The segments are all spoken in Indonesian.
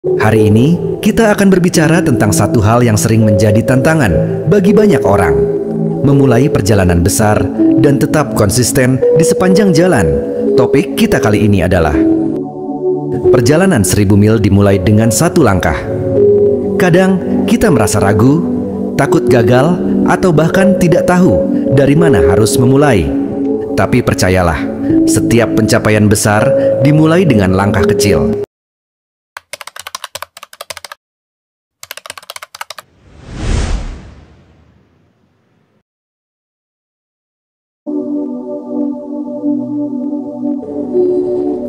Hari ini, kita akan berbicara tentang satu hal yang sering menjadi tantangan bagi banyak orang. Memulai perjalanan besar dan tetap konsisten di sepanjang jalan. Topik kita kali ini adalah perjalanan 1000 mil dimulai dengan satu langkah. Kadang kita merasa ragu, takut gagal, atau bahkan tidak tahu dari mana harus memulai. Tapi percayalah, setiap pencapaian besar dimulai dengan langkah kecil.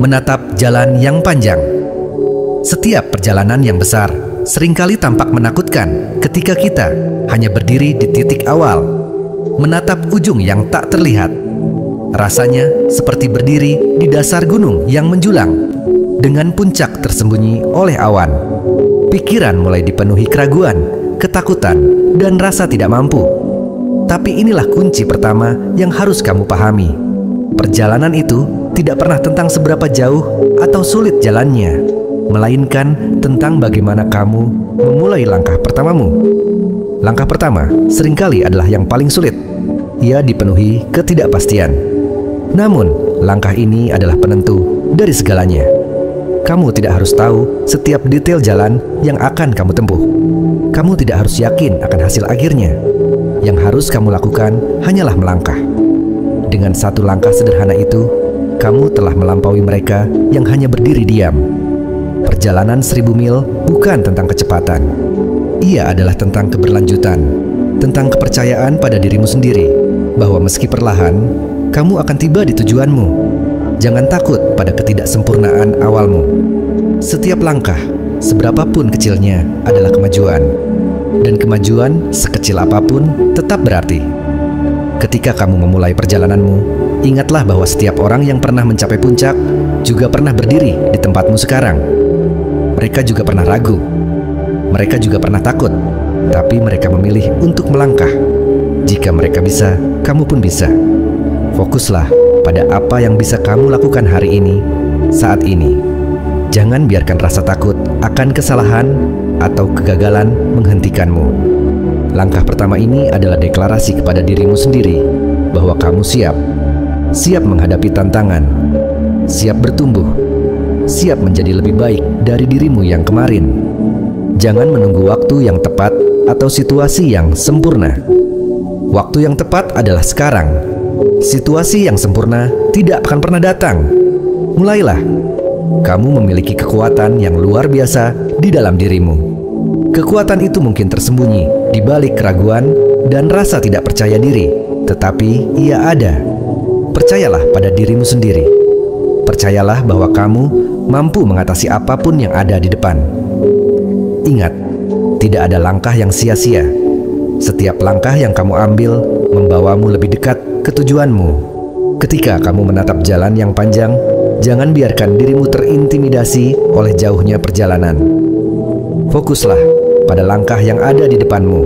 Menatap jalan yang panjang. Setiap perjalanan yang besar seringkali tampak menakutkan ketika kita hanya berdiri di titik awal, menatap ujung yang tak terlihat. Rasanya seperti berdiri di dasar gunung yang menjulang, dengan puncak tersembunyi oleh awan. Pikiran mulai dipenuhi keraguan, ketakutan, dan rasa tidak mampu. Tapi inilah kunci pertama yang harus kamu pahami. Perjalanan itu tidak pernah tentang seberapa jauh atau sulit jalannya, melainkan tentang bagaimana kamu memulai langkah pertamamu. Langkah pertama seringkali adalah yang paling sulit. Ia dipenuhi ketidakpastian. Namun, langkah ini adalah penentu dari segalanya. Kamu tidak harus tahu setiap detail jalan yang akan kamu tempuh. Kamu tidak harus yakin akan hasil akhirnya. Yang harus kamu lakukan hanyalah melangkah. Dengan satu langkah sederhana itu, kamu telah melampaui mereka yang hanya berdiri diam. Perjalanan 1000 mil bukan tentang kecepatan. Ia adalah tentang keberlanjutan, tentang kepercayaan pada dirimu sendiri, bahwa meski perlahan, kamu akan tiba di tujuanmu. Jangan takut pada ketidaksempurnaan awalmu. Setiap langkah, seberapapun kecilnya, adalah kemajuan. Dan kemajuan, sekecil apapun, tetap berarti. Ketika kamu memulai perjalananmu, ingatlah bahwa setiap orang yang pernah mencapai puncak juga pernah berdiri di tempatmu sekarang. Mereka juga pernah ragu. Mereka juga pernah takut. Tapi mereka memilih untuk melangkah. Jika mereka bisa, kamu pun bisa. Fokuslah pada apa yang bisa kamu lakukan hari ini, saat ini. Jangan biarkan rasa takut akan kesalahan atau kegagalan menghentikanmu. Langkah pertama ini adalah deklarasi kepada dirimu sendiri bahwa kamu siap. Siap menghadapi tantangan, siap bertumbuh, siap menjadi lebih baik dari dirimu yang kemarin. Jangan menunggu waktu yang tepat atau situasi yang sempurna. Waktu yang tepat adalah sekarang. Situasi yang sempurna tidak akan pernah datang. Mulailah. Kamu memiliki kekuatan yang luar biasa di dalam dirimu. Kekuatan itu mungkin tersembunyi di balik keraguan dan rasa tidak percaya diri, tetapi ia ada. Percayalah pada dirimu sendiri. Percayalah bahwa kamu mampu mengatasi apapun yang ada di depan. Ingat, tidak ada langkah yang sia-sia. Setiap langkah yang kamu ambil membawamu lebih dekat ke tujuanmu. Ketika kamu menatap jalan yang panjang, jangan biarkan dirimu terintimidasi oleh jauhnya perjalanan. Fokuslah pada langkah yang ada di depanmu,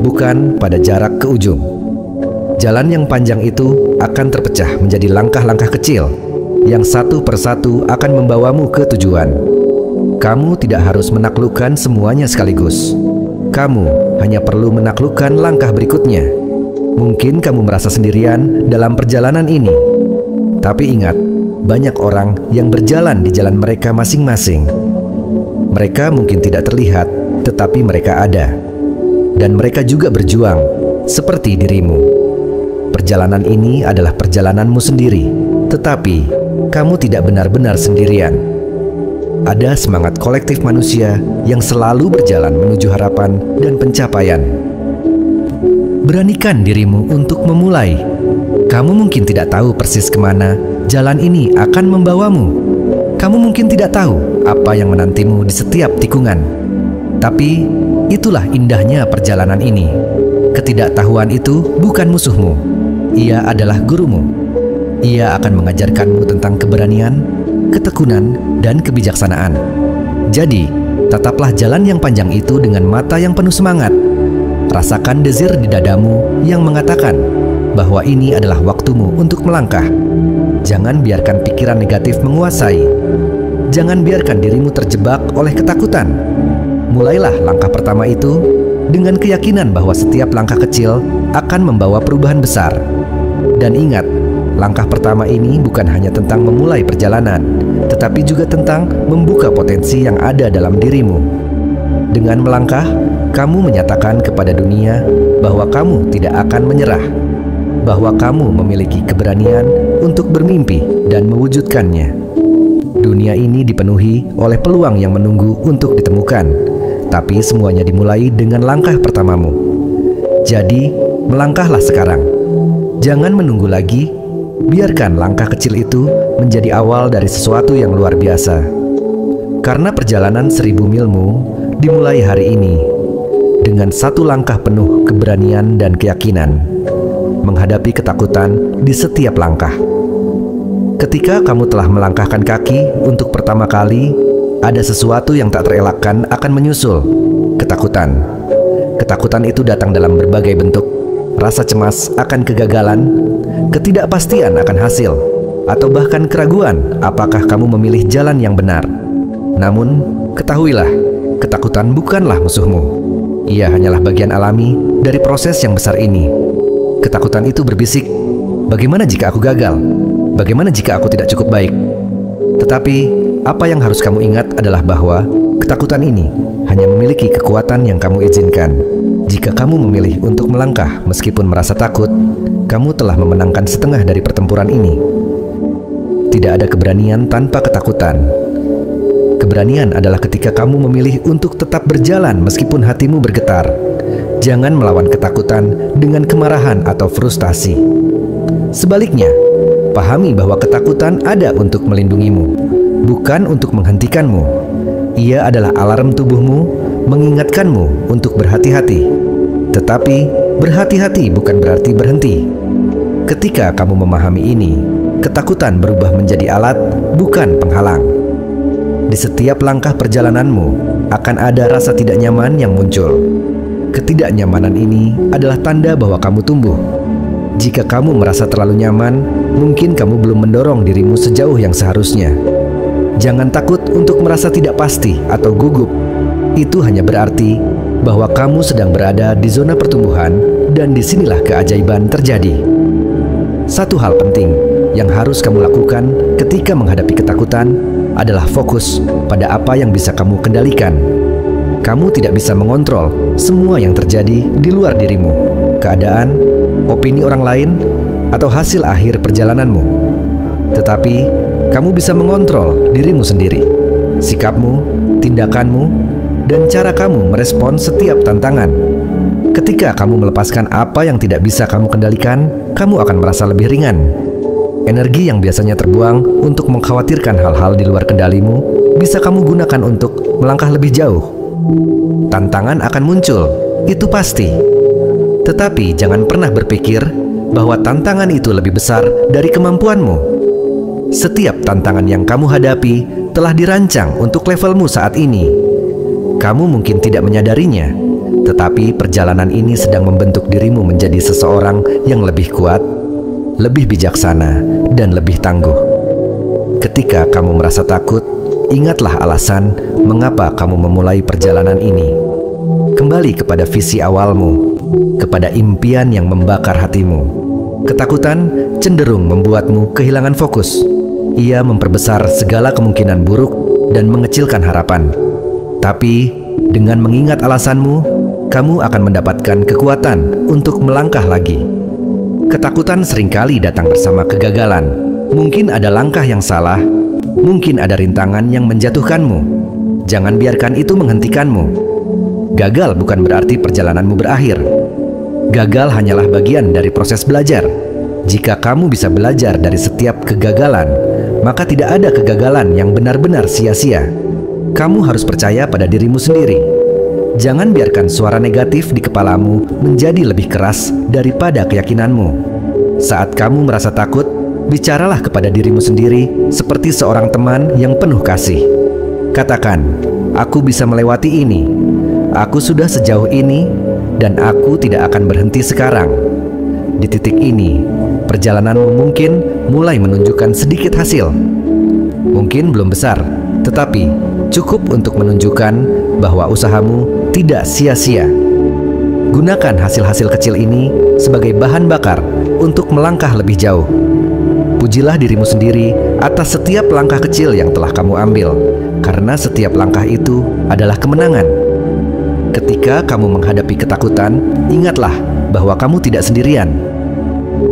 bukan pada jarak ke ujung. Jalan yang panjang itu akan terpecah menjadi langkah-langkah kecil yang satu persatu akan membawamu ke tujuan. Kamu tidak harus menaklukkan semuanya sekaligus. Kamu hanya perlu menaklukkan langkah berikutnya. Mungkin kamu merasa sendirian dalam perjalanan ini. Tapi ingat, banyak orang yang berjalan di jalan mereka masing-masing. Mereka mungkin tidak terlihat, tetapi mereka ada. Dan mereka juga berjuang, seperti dirimu. Perjalanan ini adalah perjalananmu sendiri, tetapi kamu tidak benar-benar sendirian. Ada semangat kolektif manusia yang selalu berjalan menuju harapan dan pencapaian. Beranikan dirimu untuk memulai. Kamu mungkin tidak tahu persis kemana jalan ini akan membawamu. Kamu mungkin tidak tahu apa yang menantimu di setiap tikungan. Tapi itulah indahnya perjalanan ini. Ketidaktahuan itu bukan musuhmu. Ia adalah gurumu. Ia akan mengajarkanmu tentang keberanian, ketekunan, dan kebijaksanaan. Jadi, tataplah jalan yang panjang itu dengan mata yang penuh semangat. Rasakan desir di dadamu yang mengatakan bahwa ini adalah waktumu untuk melangkah. Jangan biarkan pikiran negatif menguasai. Jangan biarkan dirimu terjebak oleh ketakutan. Mulailah langkah pertama itu dengan keyakinan bahwa setiap langkah kecil akan membawa perubahan besar. Dan ingat, langkah pertama ini bukan hanya tentang memulai perjalanan, tetapi juga tentang membuka potensi yang ada dalam dirimu. Dengan melangkah, kamu menyatakan kepada dunia bahwa kamu tidak akan menyerah, bahwa kamu memiliki keberanian untuk bermimpi dan mewujudkannya. Dunia ini dipenuhi oleh peluang yang menunggu untuk ditemukan, tapi semuanya dimulai dengan langkah pertamamu. Jadi, melangkahlah sekarang. Jangan menunggu lagi, biarkan langkah kecil itu menjadi awal dari sesuatu yang luar biasa. Karena perjalanan 1000 milmu dimulai hari ini dengan satu langkah penuh keberanian dan keyakinan, menghadapi ketakutan di setiap langkah. Ketika kamu telah melangkahkan kaki untuk pertama kali, ada sesuatu yang tak terelakkan akan menyusul. Ketakutan. Ketakutan itu datang dalam berbagai bentuk. Rasa cemas akan kegagalan, ketidakpastian akan hasil, atau bahkan keraguan apakah kamu memilih jalan yang benar. Namun, ketahuilah, ketakutan bukanlah musuhmu. Ia hanyalah bagian alami dari proses yang besar ini. Ketakutan itu berbisik, bagaimana jika aku gagal? Bagaimana jika aku tidak cukup baik? Tetapi, apa yang harus kamu ingat adalah bahwa ketakutan ini hanya memiliki kekuatan yang kamu izinkan. Jika kamu memilih untuk melangkah meskipun merasa takut, kamu telah memenangkan setengah dari pertempuran ini. Tidak ada keberanian tanpa ketakutan. Keberanian adalah ketika kamu memilih untuk tetap berjalan meskipun hatimu bergetar. Jangan melawan ketakutan dengan kemarahan atau frustasi. Sebaliknya, pahami bahwa ketakutan ada untuk melindungimu, bukan untuk menghentikanmu. Ia adalah alarm tubuhmu mengingatkanmu untuk berhati-hati. Tetapi, berhati-hati bukan berarti berhenti. Ketika kamu memahami ini, ketakutan berubah menjadi alat, bukan penghalang. Di setiap langkah perjalananmu akan ada rasa tidak nyaman yang muncul. Ketidaknyamanan ini adalah tanda bahwa kamu tumbuh. Jika kamu merasa terlalu nyaman, mungkin kamu belum mendorong dirimu sejauh yang seharusnya. Jangan takut untuk merasa tidak pasti atau gugup. Itu hanya berarti bahwa kamu sedang berada di zona pertumbuhan dan disinilah keajaiban terjadi. Satu hal penting yang harus kamu lakukan ketika menghadapi ketakutan adalah fokus pada apa yang bisa kamu kendalikan. Kamu tidak bisa mengontrol semua yang terjadi di luar dirimu, keadaan, opini orang lain, atau hasil akhir perjalananmu. Tetapi, kamu bisa mengontrol dirimu sendiri, sikapmu, tindakanmu, dan cara kamu merespon setiap tantangan. Ketika kamu melepaskan apa yang tidak bisa kamu kendalikan, kamu akan merasa lebih ringan. Energi yang biasanya terbuang untuk mengkhawatirkan hal-hal di luar kendalimu bisa kamu gunakan untuk melangkah lebih jauh. Tantangan akan muncul, itu pasti. Tetapi jangan pernah berpikir bahwa tantangan itu lebih besar dari kemampuanmu. Setiap tantangan yang kamu hadapi telah dirancang untuk levelmu saat ini. Kamu mungkin tidak menyadarinya, tetapi perjalanan ini sedang membentuk dirimu menjadi seseorang yang lebih kuat, lebih bijaksana, dan lebih tangguh. Ketika kamu merasa takut, ingatlah alasan mengapa kamu memulai perjalanan ini. Kembali kepada visi awalmu, kepada impian yang membakar hatimu. Ketakutan cenderung membuatmu kehilangan fokus. Ia memperbesar segala kemungkinan buruk dan mengecilkan harapan. Tapi, dengan mengingat alasanmu, kamu akan mendapatkan kekuatan untuk melangkah lagi. Ketakutan seringkali datang bersama kegagalan. Mungkin ada langkah yang salah, mungkin ada rintangan yang menjatuhkanmu. Jangan biarkan itu menghentikanmu. Gagal bukan berarti perjalananmu berakhir. Gagal hanyalah bagian dari proses belajar. Jika kamu bisa belajar dari setiap kegagalan, maka tidak ada kegagalan yang benar-benar sia-sia. Kamu harus percaya pada dirimu sendiri. Jangan biarkan suara negatif di kepalamu menjadi lebih keras daripada keyakinanmu. Saat kamu merasa takut, bicaralah kepada dirimu sendiri seperti seorang teman yang penuh kasih. Katakan, "Aku bisa melewati ini. Aku sudah sejauh ini, dan aku tidak akan berhenti sekarang." Di titik ini, perjalananmu mungkin mulai menunjukkan sedikit hasil. Mungkin belum besar, tetapi cukup untuk menunjukkan bahwa usahamu tidak sia-sia. Gunakan hasil-hasil kecil ini sebagai bahan bakar untuk melangkah lebih jauh. Pujilah dirimu sendiri atas setiap langkah kecil yang telah kamu ambil, karena setiap langkah itu adalah kemenangan. Ketika kamu menghadapi ketakutan, ingatlah bahwa kamu tidak sendirian.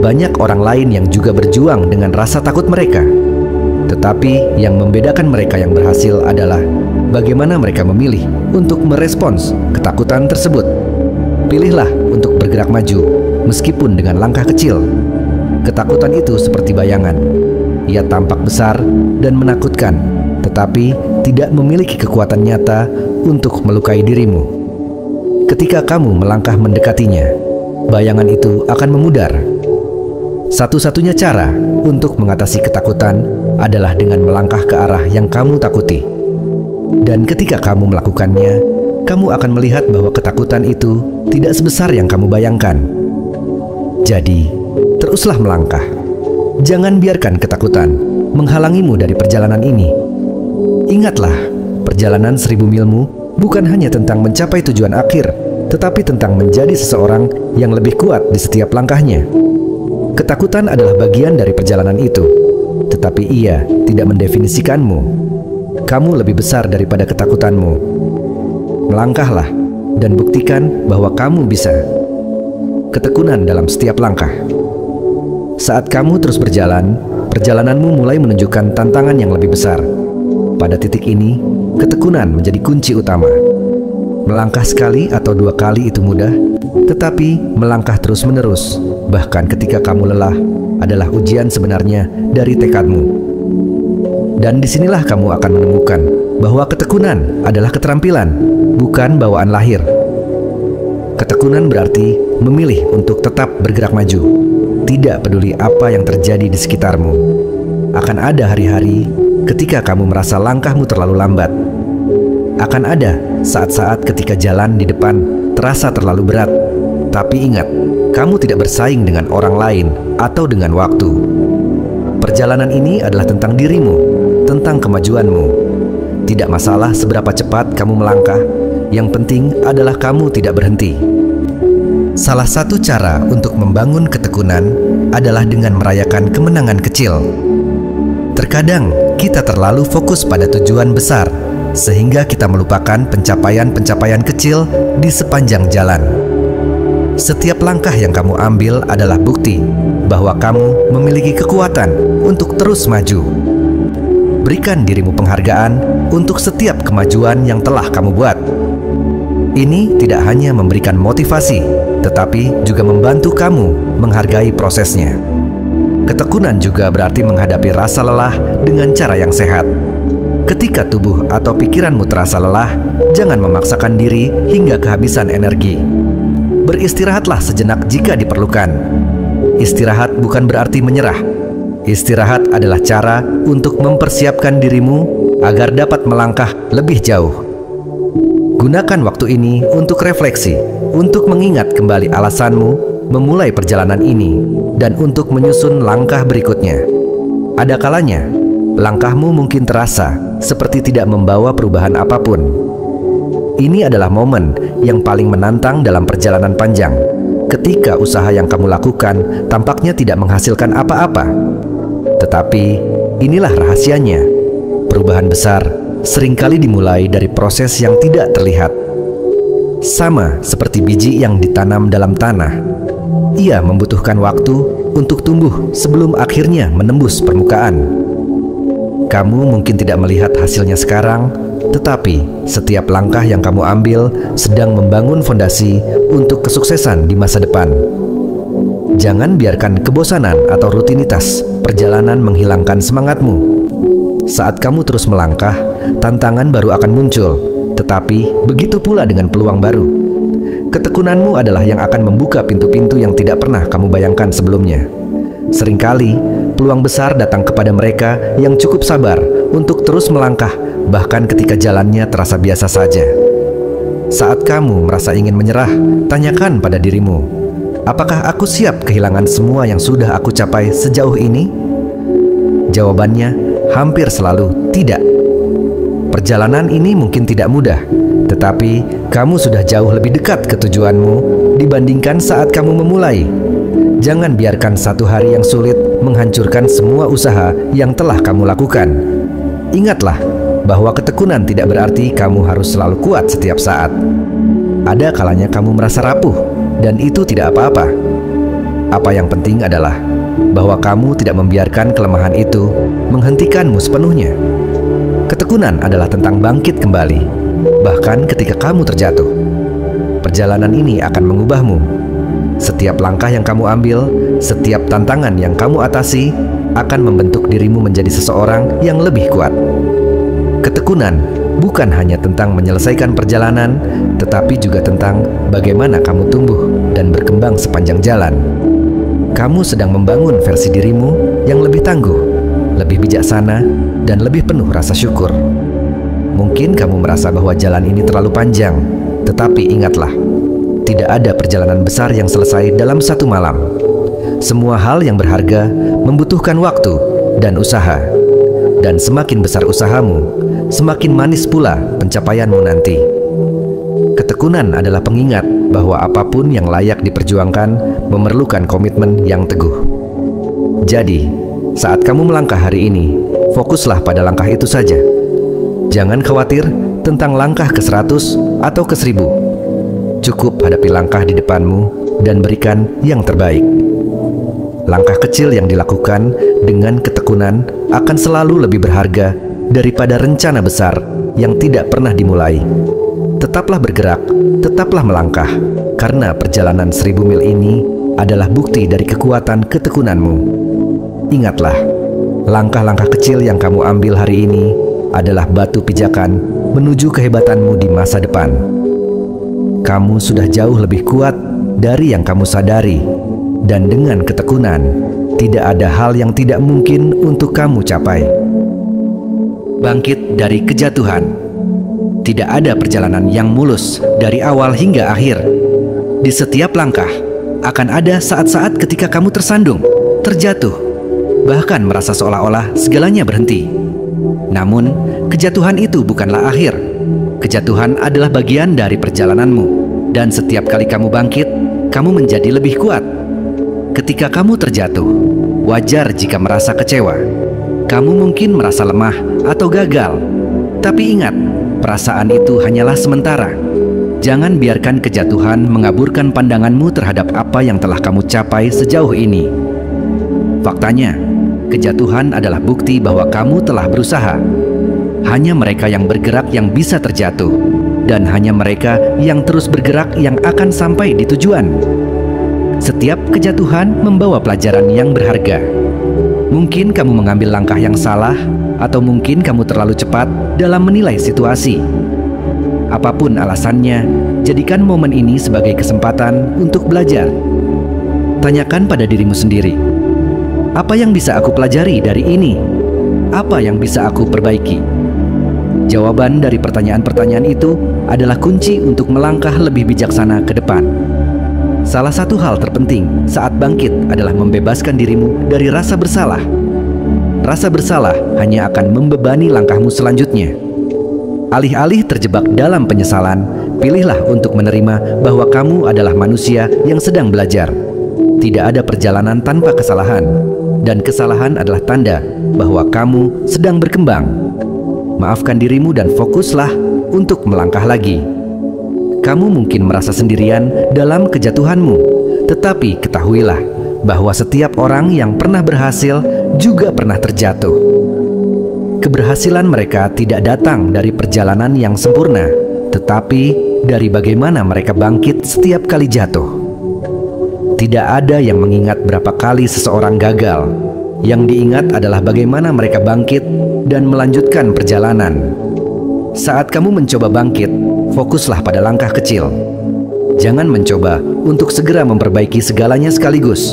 Banyak orang lain yang juga berjuang dengan rasa takut mereka. Tetapi yang membedakan mereka yang berhasil adalah bagaimana mereka memilih untuk merespons ketakutan tersebut. Pilihlah untuk bergerak maju, meskipun dengan langkah kecil. Ketakutan itu seperti bayangan. Ia tampak besar dan menakutkan, tetapi tidak memiliki kekuatan nyata untuk melukai dirimu. Ketika kamu melangkah mendekatinya, bayangan itu akan memudar. Satu-satunya cara untuk mengatasi ketakutan adalah dengan melangkah ke arah yang kamu takuti. Dan ketika kamu melakukannya, kamu akan melihat bahwa ketakutan itu tidak sebesar yang kamu bayangkan. Jadi, teruslah melangkah. Jangan biarkan ketakutan menghalangimu dari perjalanan ini. Ingatlah, perjalanan 1000 milmu bukan hanya tentang mencapai tujuan akhir, tetapi tentang menjadi seseorang yang lebih kuat di setiap langkahnya. Ketakutan adalah bagian dari perjalanan itu, tetapi ia tidak mendefinisikanmu. Kamu lebih besar daripada ketakutanmu. Melangkahlah dan buktikan bahwa kamu bisa. Ketekunan dalam setiap langkah. Saat kamu terus berjalan, perjalananmu mulai menunjukkan tantangan yang lebih besar. Pada titik ini, ketekunan menjadi kunci utama. Melangkah sekali atau 2 kali itu mudah, tetapi melangkah terus-menerus, bahkan ketika kamu lelah, adalah ujian sebenarnya dari tekadmu. Dan disinilah kamu akan menemukan bahwa ketekunan adalah keterampilan, bukan bawaan lahir. Ketekunan berarti memilih untuk tetap bergerak maju, tidak peduli apa yang terjadi di sekitarmu. Akan ada hari-hari ketika kamu merasa langkahmu terlalu lambat. Akan ada saat-saat ketika jalan di depan terasa terlalu berat. Tapi ingat, kamu tidak bersaing dengan orang lain atau dengan waktu. Perjalanan ini adalah tentang dirimu, tentang kemajuanmu. Tidak masalah seberapa cepat kamu melangkah, yang penting adalah kamu tidak berhenti. Salah satu cara untuk membangun ketekunan adalah dengan merayakan kemenangan kecil. Terkadang kita terlalu fokus pada tujuan besar, sehingga kita melupakan pencapaian-pencapaian kecil di sepanjang jalan. Setiap langkah yang kamu ambil adalah bukti bahwa kamu memiliki kekuatan untuk terus maju. Berikan dirimu penghargaan untuk setiap kemajuan yang telah kamu buat. Ini tidak hanya memberikan motivasi, tetapi juga membantu kamu menghargai prosesnya. Ketekunan juga berarti menghadapi rasa lelah dengan cara yang sehat. Ketika tubuh atau pikiranmu terasa lelah, jangan memaksakan diri hingga kehabisan energi. Beristirahatlah sejenak jika diperlukan. Istirahat bukan berarti menyerah. Istirahat adalah cara untuk mempersiapkan dirimu agar dapat melangkah lebih jauh. Gunakan waktu ini untuk refleksi, untuk mengingat kembali alasanmu memulai perjalanan ini, dan untuk menyusun langkah berikutnya. Ada kalanya, langkahmu mungkin terasa seperti tidak membawa perubahan apapun. Ini adalah momen yang paling menantang dalam perjalanan panjang, ketika usaha yang kamu lakukan tampaknya tidak menghasilkan apa-apa. Tetapi inilah rahasianya. Perubahan besar seringkali dimulai dari proses yang tidak terlihat. Sama seperti biji yang ditanam dalam tanah, ia membutuhkan waktu untuk tumbuh sebelum akhirnya menembus permukaan. Kamu mungkin tidak melihat hasilnya sekarang, tetapi setiap langkah yang kamu ambil sedang membangun fondasi untuk kesuksesan di masa depan. Jangan biarkan kebosanan atau rutinitas perjalanan menghilangkan semangatmu. Saat kamu terus melangkah, tantangan baru akan muncul, tetapi begitu pula dengan peluang baru. Ketekunanmu adalah yang akan membuka pintu-pintu yang tidak pernah kamu bayangkan sebelumnya. Seringkali, peluang besar datang kepada mereka yang cukup sabar untuk terus melangkah, bahkan ketika jalannya terasa biasa saja. Saat kamu merasa ingin menyerah, tanyakan pada dirimu, apakah aku siap kehilangan semua yang sudah aku capai sejauh ini? Jawabannya hampir selalu tidak. perjalanan ini mungkin tidak mudah, tetapi kamu sudah jauh lebih dekat ke tujuanmu dibandingkan saat kamu memulai. Jangan biarkan satu hari yang sulit menghancurkan semua usaha yang telah kamu lakukan. Ingatlah bahwa ketekunan tidak berarti kamu harus selalu kuat setiap saat. Ada kalanya kamu merasa rapuh, dan itu tidak apa-apa. Apa yang penting adalah bahwa kamu tidak membiarkan kelemahan itu menghentikanmu sepenuhnya. Ketekunan adalah tentang bangkit kembali, bahkan ketika kamu terjatuh. Perjalanan ini akan mengubahmu. Setiap langkah yang kamu ambil, setiap tantangan yang kamu atasi akan membentuk dirimu menjadi seseorang yang lebih kuat. Ketekunan bukan hanya tentang menyelesaikan perjalanan, tetapi juga tentang bagaimana kamu tumbuh dan berkembang sepanjang jalan. Kamu sedang membangun versi dirimu yang lebih tangguh, lebih bijaksana, dan lebih penuh rasa syukur. Mungkin kamu merasa bahwa jalan ini terlalu panjang, tetapi ingatlah, tidak ada perjalanan besar yang selesai dalam satu malam. Semua hal yang berharga membutuhkan waktu dan usaha. Dan semakin besar usahamu, semakin manis pula pencapaianmu nanti. Ketekunan adalah pengingat bahwa apapun yang layak diperjuangkan memerlukan komitmen yang teguh. Jadi, saat kamu melangkah hari ini, fokuslah pada langkah itu saja. Jangan khawatir tentang langkah ke-100 atau ke-1000. Cukup hadapi langkah di depanmu dan berikan yang terbaik. Langkah kecil yang dilakukan dengan ketekunan akan selalu lebih berharga daripada rencana besar yang tidak pernah dimulai. Tetaplah bergerak, tetaplah melangkah, karena perjalanan 1000 mil ini adalah bukti dari kekuatan ketekunanmu. Ingatlah, langkah-langkah kecil yang kamu ambil hari ini adalah batu pijakan menuju kehebatanmu di masa depan. Kamu sudah jauh lebih kuat dari yang kamu sadari, dan dengan ketekunan, tidak ada hal yang tidak mungkin untuk kamu capai. Bangkit dari kejatuhan. Tidak ada perjalanan yang mulus dari awal hingga akhir. Di setiap langkah, akan ada saat-saat ketika kamu tersandung, terjatuh, bahkan merasa seolah-olah segalanya berhenti. Namun, kejatuhan itu bukanlah akhir. Kejatuhan adalah bagian dari perjalananmu, dan setiap kali kamu bangkit, kamu menjadi lebih kuat. Ketika kamu terjatuh, wajar jika merasa kecewa. Kamu mungkin merasa lemah atau gagal. Tapi ingat, perasaan itu hanyalah sementara. Jangan biarkan kejatuhan mengaburkan pandanganmu terhadap apa yang telah kamu capai sejauh ini. Faktanya, kejatuhan adalah bukti bahwa kamu telah berusaha. Hanya mereka yang bergerak yang bisa terjatuh, dan hanya mereka yang terus bergerak yang akan sampai di tujuan. Setiap kejatuhan membawa pelajaran yang berharga. Mungkin kamu mengambil langkah yang salah, atau mungkin kamu terlalu cepat dalam menilai situasi. Apapun alasannya, jadikan momen ini sebagai kesempatan untuk belajar. Tanyakan pada dirimu sendiri, apa yang bisa aku pelajari dari ini? Apa yang bisa aku perbaiki? Jawaban dari pertanyaan-pertanyaan itu adalah kunci untuk melangkah lebih bijaksana ke depan. Salah satu hal terpenting saat bangkit adalah membebaskan dirimu dari rasa bersalah. Rasa bersalah hanya akan membebani langkahmu selanjutnya. Alih-alih terjebak dalam penyesalan, pilihlah untuk menerima bahwa kamu adalah manusia yang sedang belajar. Tidak ada perjalanan tanpa kesalahan, dan kesalahan adalah tanda bahwa kamu sedang berkembang. Maafkan dirimu dan fokuslah untuk melangkah lagi. Kamu mungkin merasa sendirian dalam kejatuhanmu, tetapi ketahuilah bahwa setiap orang yang pernah berhasil juga pernah terjatuh. Keberhasilan mereka tidak datang dari perjalanan yang sempurna, tetapi dari bagaimana mereka bangkit setiap kali jatuh. Tidak ada yang mengingat berapa kali seseorang gagal. Yang diingat adalah bagaimana mereka bangkit dan melanjutkan perjalanan. Saat kamu mencoba bangkit, fokuslah pada langkah kecil. Jangan mencoba untuk segera memperbaiki segalanya sekaligus.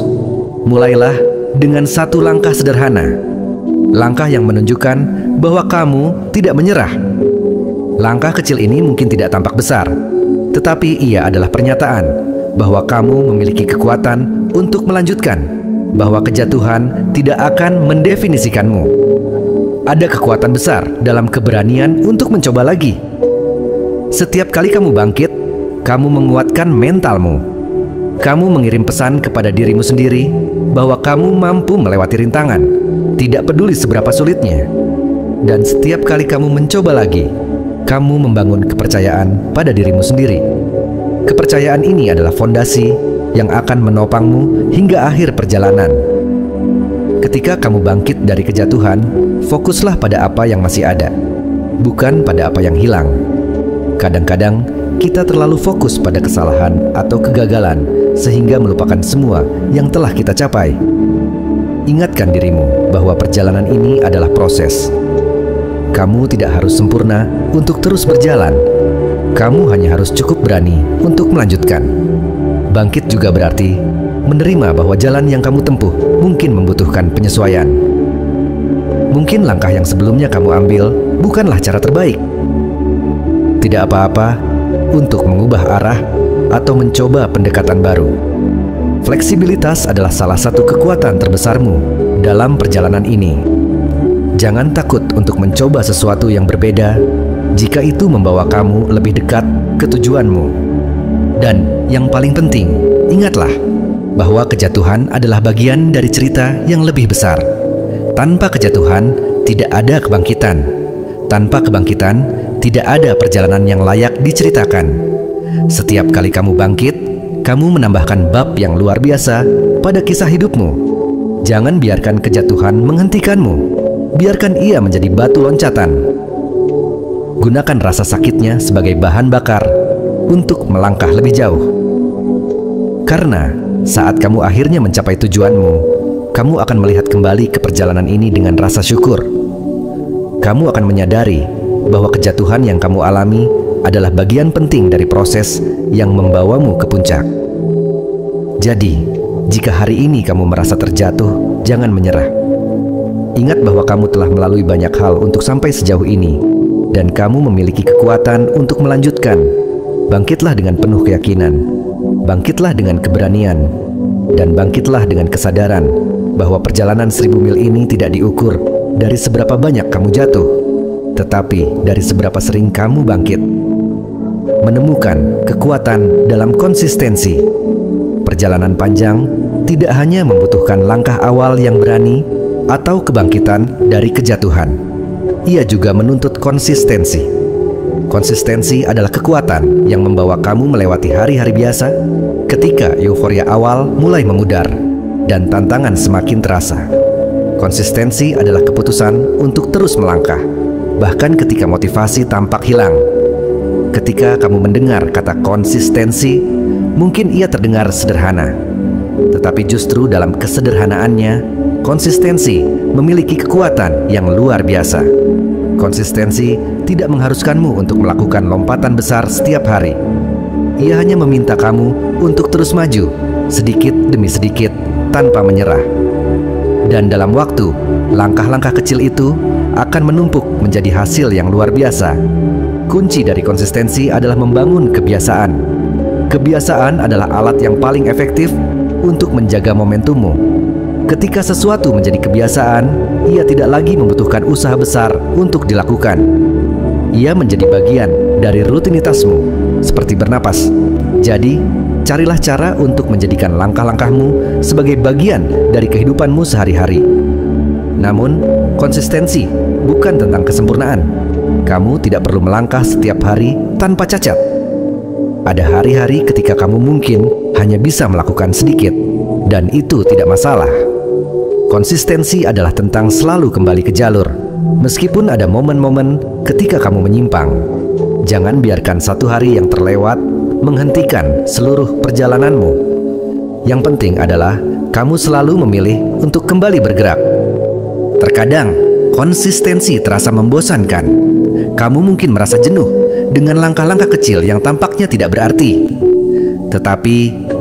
Mulailah dengan satu langkah sederhana. Langkah yang menunjukkan bahwa kamu tidak menyerah. Langkah kecil ini mungkin tidak tampak besar, tetapi ia adalah pernyataan bahwa kamu memiliki kekuatan untuk melanjutkan, bahwa kejatuhan tidak akan mendefinisikanmu. Ada kekuatan besar dalam keberanian untuk mencoba lagi. Setiap kali kamu bangkit, kamu menguatkan mentalmu. Kamu mengirim pesan kepada dirimu sendiri bahwa kamu mampu melewati rintangan, tidak peduli seberapa sulitnya. Dan setiap kali kamu mencoba lagi, kamu membangun kepercayaan pada dirimu sendiri. Kepercayaan ini adalah fondasi yang akan menopangmu hingga akhir perjalanan. Ketika kamu bangkit dari kejatuhan, fokuslah pada apa yang masih ada, bukan pada apa yang hilang. Kadang-kadang kita terlalu fokus pada kesalahan atau kegagalan sehingga melupakan semua yang telah kita capai. Ingatkan dirimu bahwa perjalanan ini adalah proses. Kamu tidak harus sempurna untuk terus berjalan. Kamu hanya harus cukup berani untuk melanjutkan. Bangkit juga berarti menerima bahwa jalan yang kamu tempuh mungkin membutuhkan penyesuaian. Mungkin langkah yang sebelumnya kamu ambil bukanlah cara terbaik. Tidak apa-apa untuk mengubah arah atau mencoba pendekatan baru. Fleksibilitas adalah salah satu kekuatan terbesarmu dalam perjalanan ini. Jangan takut untuk mencoba sesuatu yang berbeda jika itu membawa kamu lebih dekat ke tujuanmu. Dan yang paling penting, ingatlah bahwa kejatuhan adalah bagian dari cerita yang lebih besar. Tanpa kejatuhan, tidak ada kebangkitan. Tanpa kebangkitan, tidak ada perjalanan yang layak diceritakan. Setiap kali kamu bangkit, kamu menambahkan bab yang luar biasa pada kisah hidupmu. Jangan biarkan kejatuhan menghentikanmu. Biarkan ia menjadi batu loncatan. Gunakan rasa sakitnya sebagai bahan bakar untuk melangkah lebih jauh. Karena saat kamu akhirnya mencapai tujuanmu, kamu akan melihat kembali ke perjalanan ini dengan rasa syukur. Kamu akan menyadari bahwa kejatuhan yang kamu alami adalah bagian penting dari proses yang membawamu ke puncak. Jadi, jika hari ini kamu merasa terjatuh, jangan menyerah. Ingat bahwa kamu telah melalui banyak hal untuk sampai sejauh ini, dan kamu memiliki kekuatan untuk melanjutkan. Bangkitlah dengan penuh keyakinan. Bangkitlah dengan keberanian, dan bangkitlah dengan kesadaran bahwa perjalanan 1000 mil ini tidak diukur dari seberapa banyak kamu jatuh, tetapi dari seberapa sering kamu bangkit. Menemukan kekuatan dalam konsistensi. Perjalanan panjang tidak hanya membutuhkan langkah awal yang berani atau kebangkitan dari kejatuhan. Ia juga menuntut konsistensi. Konsistensi adalah kekuatan yang membawa kamu melewati hari-hari biasa ketika euforia awal mulai memudar dan tantangan semakin terasa. Konsistensi adalah keputusan untuk terus melangkah, bahkan ketika motivasi tampak hilang. Ketika kamu mendengar kata konsistensi, mungkin ia terdengar sederhana. Tetapi justru dalam kesederhanaannya, konsistensi memiliki kekuatan yang luar biasa. Konsistensi tidak mengharuskanmu untuk melakukan lompatan besar setiap hari. Ia hanya meminta kamu untuk terus maju, sedikit demi sedikit, tanpa menyerah. Dan dalam waktu, langkah-langkah kecil itu akan menumpuk menjadi hasil yang luar biasa. Kunci dari konsistensi adalah membangun kebiasaan. Kebiasaan adalah alat yang paling efektif untuk menjaga momentummu. Ketika sesuatu menjadi kebiasaan, ia tidak lagi membutuhkan usaha besar untuk dilakukan. Ia menjadi bagian dari rutinitasmu, seperti bernapas. Jadi, carilah cara untuk menjadikan langkah-langkahmu sebagai bagian dari kehidupanmu sehari-hari. Namun, konsistensi bukan tentang kesempurnaan. Kamu tidak perlu melangkah setiap hari tanpa cacat. Ada hari-hari ketika kamu mungkin hanya bisa melakukan sedikit, dan itu tidak masalah. Konsistensi adalah tentang selalu kembali ke jalur, meskipun ada momen-momen ketika kamu menyimpang. Jangan biarkan satu hari yang terlewat menghentikan seluruh perjalananmu. Yang penting adalah kamu selalu memilih untuk kembali bergerak. Terkadang, konsistensi terasa membosankan. Kamu mungkin merasa jenuh dengan langkah-langkah kecil yang tampaknya tidak berarti. Tetapi,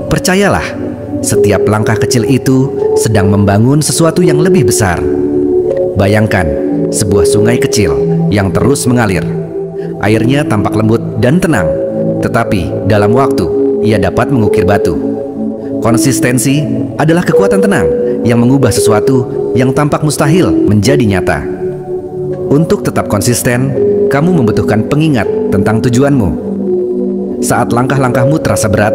percayalah, setiap langkah kecil itu sedang membangun sesuatu yang lebih besar. Bayangkan sebuah sungai kecil yang terus mengalir. Airnya tampak lembut dan tenang, tetapi dalam waktu ia dapat mengukir batu. Konsistensi adalah kekuatan tenang yang mengubah sesuatu yang tampak mustahil menjadi nyata. Untuk tetap konsisten, kamu membutuhkan pengingat tentang tujuanmu. Saat langkah-langkahmu terasa berat,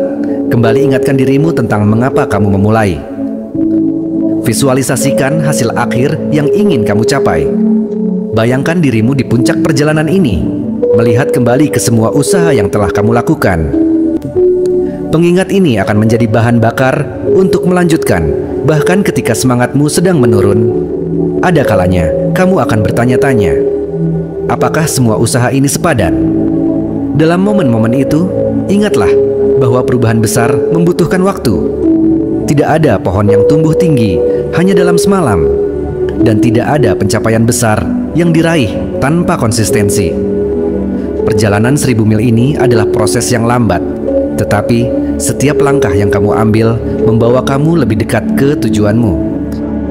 kembali ingatkan dirimu tentang mengapa kamu memulai. Visualisasikan hasil akhir yang ingin kamu capai. Bayangkan dirimu di puncak perjalanan ini, melihat kembali ke semua usaha yang telah kamu lakukan. Pengingat ini akan menjadi bahan bakar untuk melanjutkan, bahkan ketika semangatmu sedang menurun. Ada kalanya kamu akan bertanya-tanya, apakah semua usaha ini sepadan? Dalam momen-momen itu, ingatlah bahwa perubahan besar membutuhkan waktu. Tidak ada pohon yang tumbuh tinggi hanya dalam semalam, dan tidak ada pencapaian besar yang diraih tanpa konsistensi. Perjalanan 1000 mil ini adalah proses yang lambat, tetapi setiap langkah yang kamu ambil membawa kamu lebih dekat ke tujuanmu.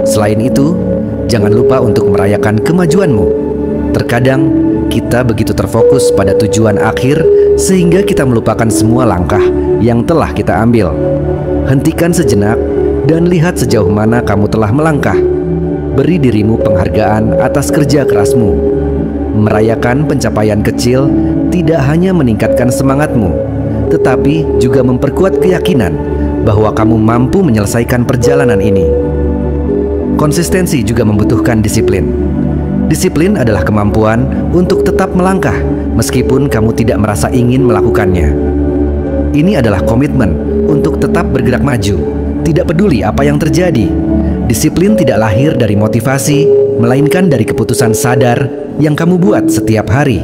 Selain itu, jangan lupa untuk merayakan kemajuanmu. Terkadang kita begitu terfokus pada tujuan akhir sehingga kita melupakan semua langkah yang telah kita ambil. Hentikan sejenak dan lihat sejauh mana kamu telah melangkah. Beri dirimu penghargaan atas kerja kerasmu. Merayakan pencapaian kecil tidak hanya meningkatkan semangatmu, tetapi juga memperkuat keyakinan bahwa kamu mampu menyelesaikan perjalanan ini. Konsistensi juga membutuhkan disiplin. Disiplin adalah kemampuan untuk tetap melangkah meskipun kamu tidak merasa ingin melakukannya. Ini adalah komitmen untuk tetap bergerak maju, tidak peduli apa yang terjadi. Disiplin tidak lahir dari motivasi, melainkan dari keputusan sadar yang kamu buat setiap hari.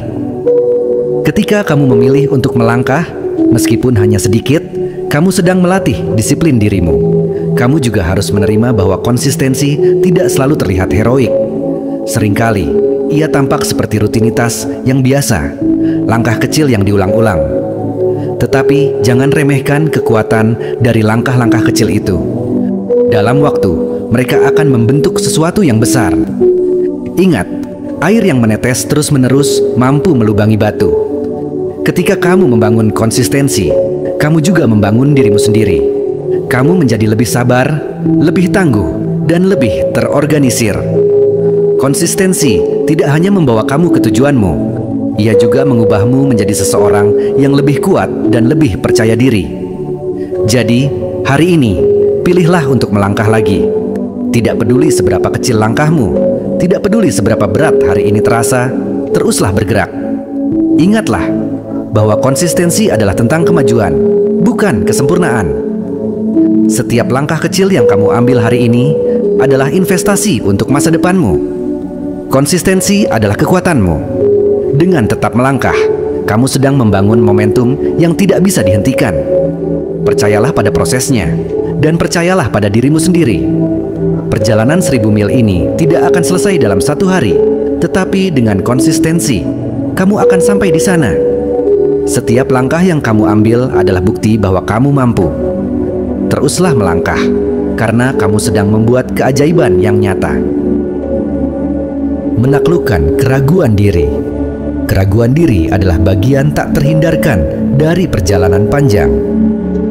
Ketika kamu memilih untuk melangkah, meskipun hanya sedikit, kamu sedang melatih disiplin dirimu. Kamu juga harus menerima bahwa konsistensi tidak selalu terlihat heroik. Seringkali, ia tampak seperti rutinitas yang biasa, langkah kecil yang diulang-ulang. Tetapi jangan remehkan kekuatan dari langkah-langkah kecil itu. Dalam waktu, mereka akan membentuk sesuatu yang besar. Ingat, air yang menetes terus-menerus mampu melubangi batu. Ketika kamu membangun konsistensi, kamu juga membangun dirimu sendiri. Kamu menjadi lebih sabar, lebih tangguh, dan lebih terorganisir. Konsistensi tidak hanya membawa kamu ke tujuanmu, ia juga mengubahmu menjadi seseorang yang lebih kuat dan lebih percaya diri. Jadi, hari ini, pilihlah untuk melangkah lagi. Tidak peduli seberapa kecil langkahmu, tidak peduli seberapa berat hari ini terasa, teruslah bergerak. Ingatlah bahwa konsistensi adalah tentang kemajuan, bukan kesempurnaan. Setiap langkah kecil yang kamu ambil hari ini adalah investasi untuk masa depanmu. Konsistensi adalah kekuatanmu. Dengan tetap melangkah, kamu sedang membangun momentum yang tidak bisa dihentikan. Percayalah pada prosesnya, dan percayalah pada dirimu sendiri. Perjalanan 1000 mil ini tidak akan selesai dalam satu hari, tetapi dengan konsistensi, kamu akan sampai di sana. Setiap langkah yang kamu ambil adalah bukti bahwa kamu mampu. Teruslah melangkah, karena kamu sedang membuat keajaiban yang nyata. Menaklukkan keraguan diri. Keraguan diri adalah bagian tak terhindarkan dari perjalanan panjang.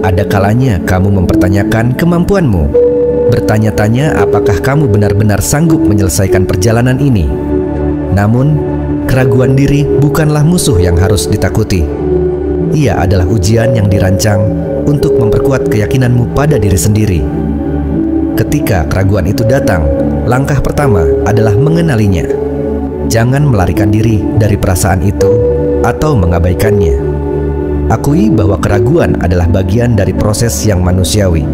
Ada kalanya kamu mempertanyakan kemampuanmu, bertanya-tanya apakah kamu benar-benar sanggup menyelesaikan perjalanan ini. Namun, keraguan diri bukanlah musuh yang harus ditakuti. Ia adalah ujian yang dirancang untuk memperkuat keyakinanmu pada diri sendiri. Ketika keraguan itu datang, langkah pertama adalah mengenalinya. Jangan melarikan diri dari perasaan itu atau mengabaikannya. Akui bahwa keraguan adalah bagian dari proses yang manusiawi.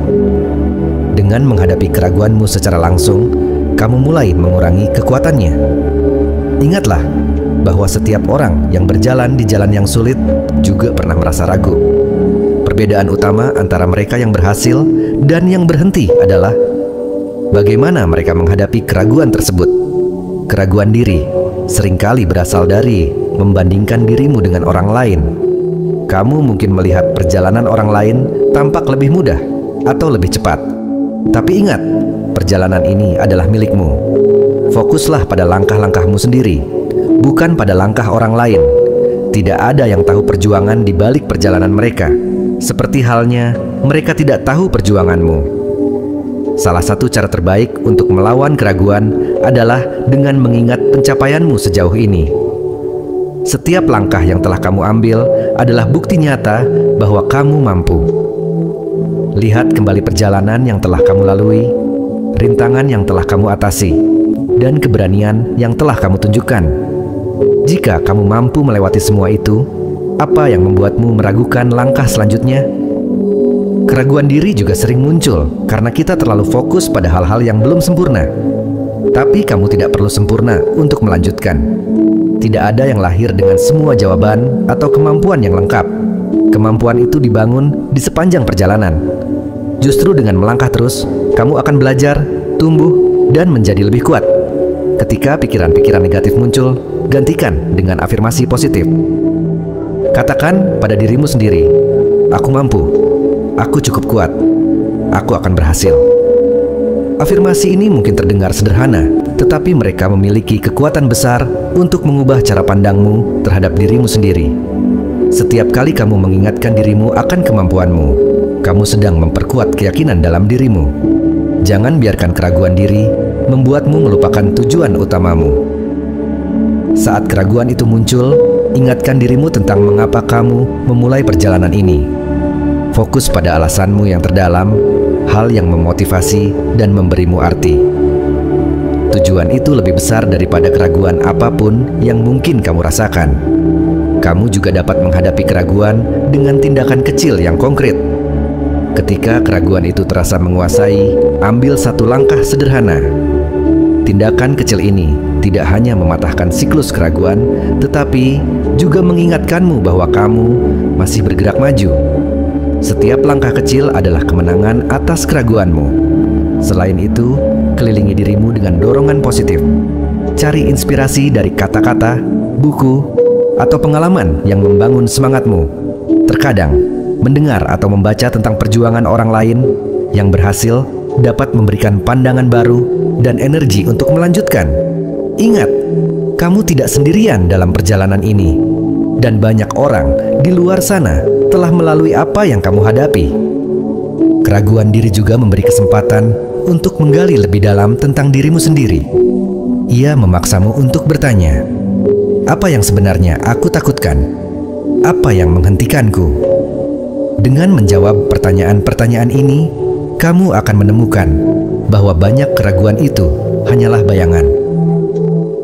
Dengan menghadapi keraguanmu secara langsung, kamu mulai mengurangi kekuatannya. Ingatlah bahwa setiap orang yang berjalan di jalan yang sulit juga pernah merasa ragu. Perbedaan utama antara mereka yang berhasil dan yang berhenti adalah bagaimana mereka menghadapi keraguan tersebut. Keraguan diri seringkali berasal dari membandingkan dirimu dengan orang lain. Kamu mungkin melihat perjalanan orang lain tampak lebih mudah atau lebih cepat. Tapi ingat, perjalanan ini adalah milikmu. Fokuslah pada langkah-langkahmu sendiri, bukan pada langkah orang lain. Tidak ada yang tahu perjuangan di balik perjalanan mereka, seperti halnya mereka tidak tahu perjuanganmu. Salah satu cara terbaik untuk melawan keraguan adalah dengan mengingat pencapaianmu sejauh ini. Setiap langkah yang telah kamu ambil adalah bukti nyata bahwa kamu mampu. Lihat kembali perjalanan yang telah kamu lalui, rintangan yang telah kamu atasi, dan keberanian yang telah kamu tunjukkan. Jika kamu mampu melewati semua itu, apa yang membuatmu meragukan langkah selanjutnya? Keraguan diri juga sering muncul karena kita terlalu fokus pada hal-hal yang belum sempurna. Tapi kamu tidak perlu sempurna untuk melanjutkan. Tidak ada yang lahir dengan semua jawaban atau kemampuan yang lengkap. Kemampuan itu dibangun di sepanjang perjalanan. Justru dengan melangkah terus, kamu akan belajar, tumbuh, dan menjadi lebih kuat. Ketika pikiran-pikiran negatif muncul, gantikan dengan afirmasi positif. Katakan pada dirimu sendiri, "Aku mampu. Aku cukup kuat. Aku akan berhasil." Afirmasi ini mungkin terdengar sederhana, tetapi mereka memiliki kekuatan besar untuk mengubah cara pandangmu terhadap dirimu sendiri. Setiap kali kamu mengingatkan dirimu akan kemampuanmu, kamu sedang memperkuat keyakinan dalam dirimu. Jangan biarkan keraguan diri membuatmu melupakan tujuan utamamu. Saat keraguan itu muncul, ingatkan dirimu tentang mengapa kamu memulai perjalanan ini. Fokus pada alasanmu yang terdalam, hal yang memotivasi dan memberimu arti. Tujuan itu lebih besar daripada keraguan apapun yang mungkin kamu rasakan. Kamu juga dapat menghadapi keraguan dengan tindakan kecil yang konkret. Ketika keraguan itu terasa menguasai, ambil satu langkah sederhana. Tindakan kecil ini tidak hanya mematahkan siklus keraguan, tetapi juga mengingatkanmu bahwa kamu masih bergerak maju. Setiap langkah kecil adalah kemenangan atas keraguanmu. Selain itu, kelilingi dirimu dengan dorongan positif. Cari inspirasi dari kata-kata, buku, atau pengalaman yang membangun semangatmu. Terkadang, mendengar atau membaca tentang perjuangan orang lain yang berhasil dapat memberikan pandangan baru dan energi untuk melanjutkan. Ingat, kamu tidak sendirian dalam perjalanan ini, dan banyak orang di luar sana telah melalui apa yang kamu hadapi. Keraguan diri juga memberi kesempatan untuk menggali lebih dalam tentang dirimu sendiri. Ia memaksamu untuk bertanya, apa yang sebenarnya aku takutkan? Apa yang menghentikanku? Dengan menjawab pertanyaan-pertanyaan ini, kamu akan menemukan bahwa banyak keraguan itu hanyalah bayangan.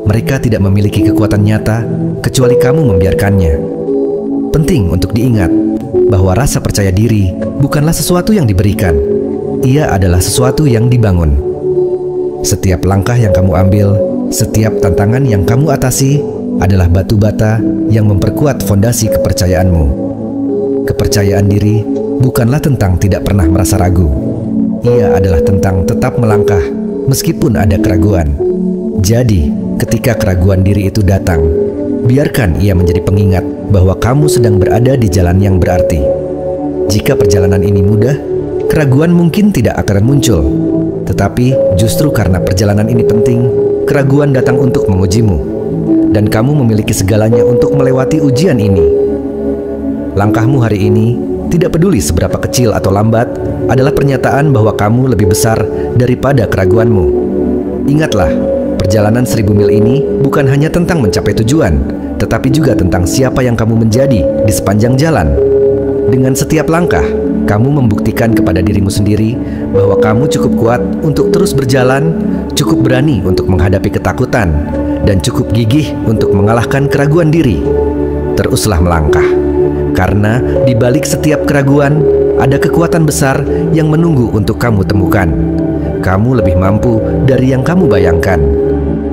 Mereka tidak memiliki kekuatan nyata kecuali kamu membiarkannya. Penting untuk diingat bahwa rasa percaya diri bukanlah sesuatu yang diberikan. Ia adalah sesuatu yang dibangun. Setiap langkah yang kamu ambil, setiap tantangan yang kamu atasi adalah batu bata yang memperkuat fondasi kepercayaanmu. Kepercayaan diri bukanlah tentang tidak pernah merasa ragu. Ia adalah tentang tetap melangkah meskipun ada keraguan. Jadi, ketika keraguan diri itu datang, biarkan ia menjadi pengingat bahwa kamu sedang berada di jalan yang berarti. Jika perjalanan ini mudah, keraguan mungkin tidak akan muncul. Tetapi justru karena perjalanan ini penting, keraguan datang untuk mengujimu. Dan kamu memiliki segalanya untuk melewati ujian ini. Langkahmu hari ini, tidak peduli seberapa kecil atau lambat, adalah pernyataan bahwa kamu lebih besar daripada keraguanmu. Ingatlah, perjalanan 1000 mil ini bukan hanya tentang mencapai tujuan, tetapi juga tentang siapa yang kamu menjadi di sepanjang jalan. Dengan setiap langkah, kamu membuktikan kepada dirimu sendiri bahwa kamu cukup kuat untuk terus berjalan, cukup berani untuk menghadapi ketakutan, dan cukup gigih untuk mengalahkan keraguan diri. Teruslah melangkah, karena di balik setiap keraguan ada kekuatan besar yang menunggu untuk kamu temukan. Kamu lebih mampu dari yang kamu bayangkan.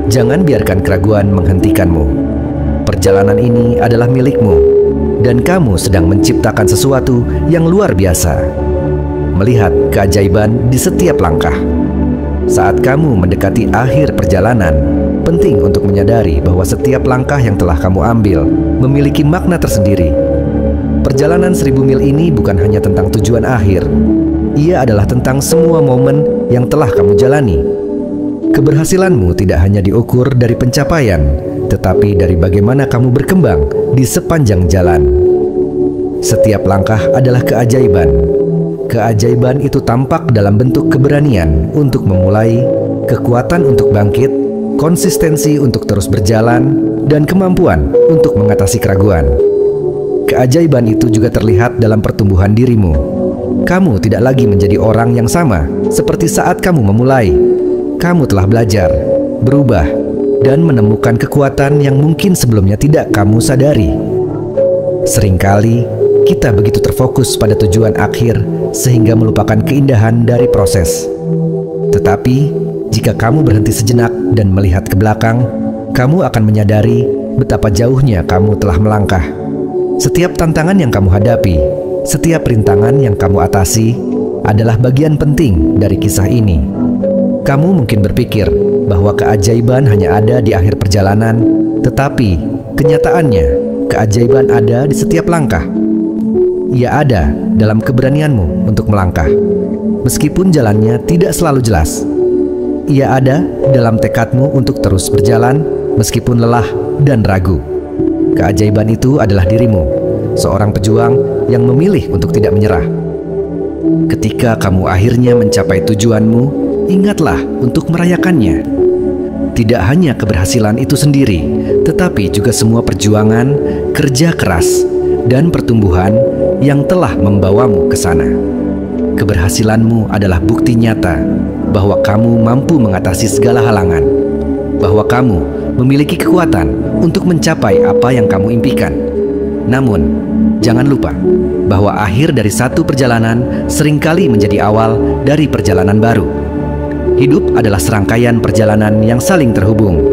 Jangan biarkan keraguan menghentikanmu. Perjalanan ini adalah milikmu, dan kamu sedang menciptakan sesuatu yang luar biasa. Melihat keajaiban di setiap langkah. Saat kamu mendekati akhir perjalanan, penting untuk menyadari bahwa setiap langkah yang telah kamu ambil memiliki makna tersendiri. Perjalanan 1000 mil ini bukan hanya tentang tujuan akhir. Ia adalah tentang semua momen yang telah kamu jalani. Keberhasilanmu tidak hanya diukur dari pencapaian, tetapi dari bagaimana kamu berkembang di sepanjang jalan. Setiap langkah adalah keajaiban. Keajaiban itu tampak dalam bentuk keberanian untuk memulai, kekuatan untuk bangkit, konsistensi untuk terus berjalan, dan kemampuan untuk mengatasi keraguan. Keajaiban itu juga terlihat dalam pertumbuhan dirimu. Kamu tidak lagi menjadi orang yang sama seperti saat kamu memulai. Kamu telah belajar, berubah, dan menemukan kekuatan yang mungkin sebelumnya tidak kamu sadari. Seringkali kita begitu terfokus pada tujuan akhir sehingga melupakan keindahan dari proses. Tetapi, jika kamu berhenti sejenak dan melihat ke belakang, kamu akan menyadari betapa jauhnya kamu telah melangkah. Setiap tantangan yang kamu hadapi, setiap rintangan yang kamu atasi adalah bagian penting dari kisah ini. Kamu mungkin berpikir bahwa keajaiban hanya ada di akhir perjalanan, tetapi kenyataannya, keajaiban ada di setiap langkah. Ia ada dalam keberanianmu untuk melangkah, meskipun jalannya tidak selalu jelas. Ia ada dalam tekadmu untuk terus berjalan, meskipun lelah dan ragu. Keajaiban itu adalah dirimu, seorang pejuang yang memilih untuk tidak menyerah. Ketika kamu akhirnya mencapai tujuanmu, ingatlah untuk merayakannya. Tidak hanya keberhasilan itu sendiri, tetapi juga semua perjuangan, kerja keras, dan pertumbuhan yang telah membawamu ke sana. Keberhasilanmu adalah bukti nyata bahwa kamu mampu mengatasi segala halangan, bahwa kamu memiliki kekuatan untuk mencapai apa yang kamu impikan. Namun, jangan lupa bahwa akhir dari satu perjalanan seringkali menjadi awal dari perjalanan baru. Hidup adalah serangkaian perjalanan yang saling terhubung.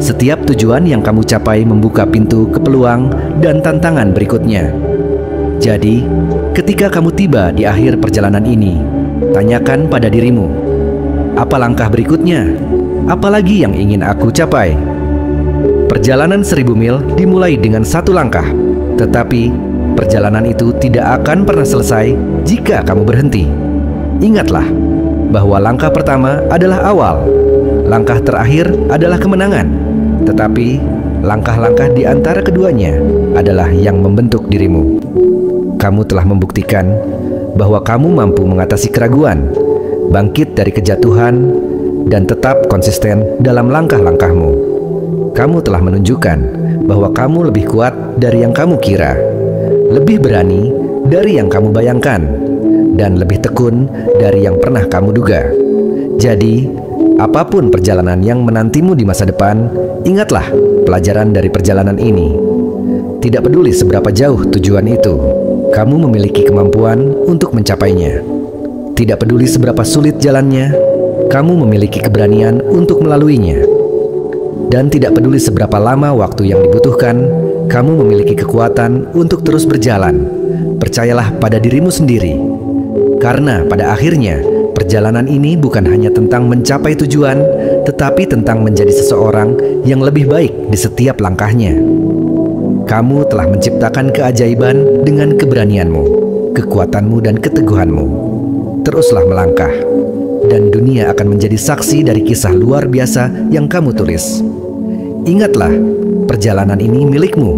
Setiap tujuan yang kamu capai membuka pintu ke peluang dan tantangan berikutnya. Jadi, ketika kamu tiba di akhir perjalanan ini, tanyakan pada dirimu, apa langkah berikutnya? Apalagi yang ingin aku capai? Perjalanan 1000 mil dimulai dengan satu langkah, tetapi perjalanan itu tidak akan pernah selesai jika kamu berhenti. Ingatlah bahwa langkah pertama adalah awal, langkah terakhir adalah kemenangan, tetapi langkah-langkah di antara keduanya adalah yang membentuk dirimu. Kamu telah membuktikan bahwa kamu mampu mengatasi keraguan, bangkit dari kejatuhan, dan tetap konsisten dalam langkah-langkahmu. Kamu telah menunjukkan bahwa kamu lebih kuat dari yang kamu kira, lebih berani dari yang kamu bayangkan, dan lebih tekun dari yang pernah kamu duga. Jadi, apapun perjalanan yang menantimu di masa depan, ingatlah pelajaran dari perjalanan ini. Tidak peduli seberapa jauh tujuan itu, kamu memiliki kemampuan untuk mencapainya. Tidak peduli seberapa sulit jalannya, kamu memiliki keberanian untuk melaluinya. Dan tidak peduli seberapa lama waktu yang dibutuhkan, kamu memiliki kekuatan untuk terus berjalan. Percayalah pada dirimu sendiri. Karena pada akhirnya, perjalanan ini bukan hanya tentang mencapai tujuan, tetapi tentang menjadi seseorang yang lebih baik di setiap langkahnya. Kamu telah menciptakan keajaiban dengan keberanianmu, kekuatanmu, dan keteguhanmu. Teruslah melangkah, dan dunia akan menjadi saksi dari kisah luar biasa yang kamu tulis. Ingatlah, perjalanan ini milikmu.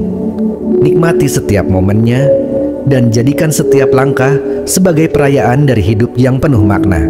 Nikmati setiap momennya, dan jadikan setiap langkah sebagai perayaan dari hidup yang penuh makna.